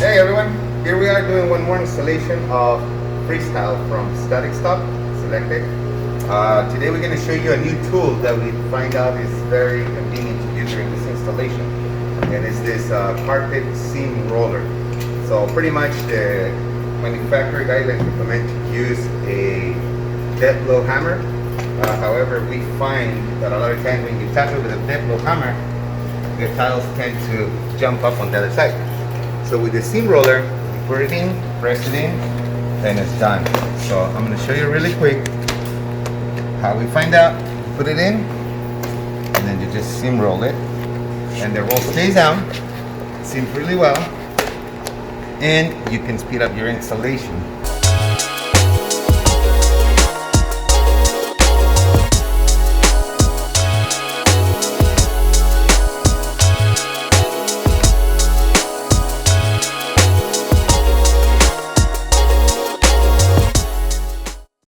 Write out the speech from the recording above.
Hey everyone, here we are doing one more installation of FreeStyle from Static Stop. Select it. Today we're going to show you a new tool that we find out is very convenient to use during this installation, and it's this carpet seam roller. So pretty much the manufacturer guidelines recommend to use a dead blow hammer. However, we find that a lot of times when you tap it with a dead blow hammer, the tiles tend to jump up on the other side. So with the seam roller, you put it in, press it in, and it's done. So I'm going to show you really quick how we find out. You put it in, and then you just seam roll it, and the roll stays down, seams really well, and you can speed up your installation.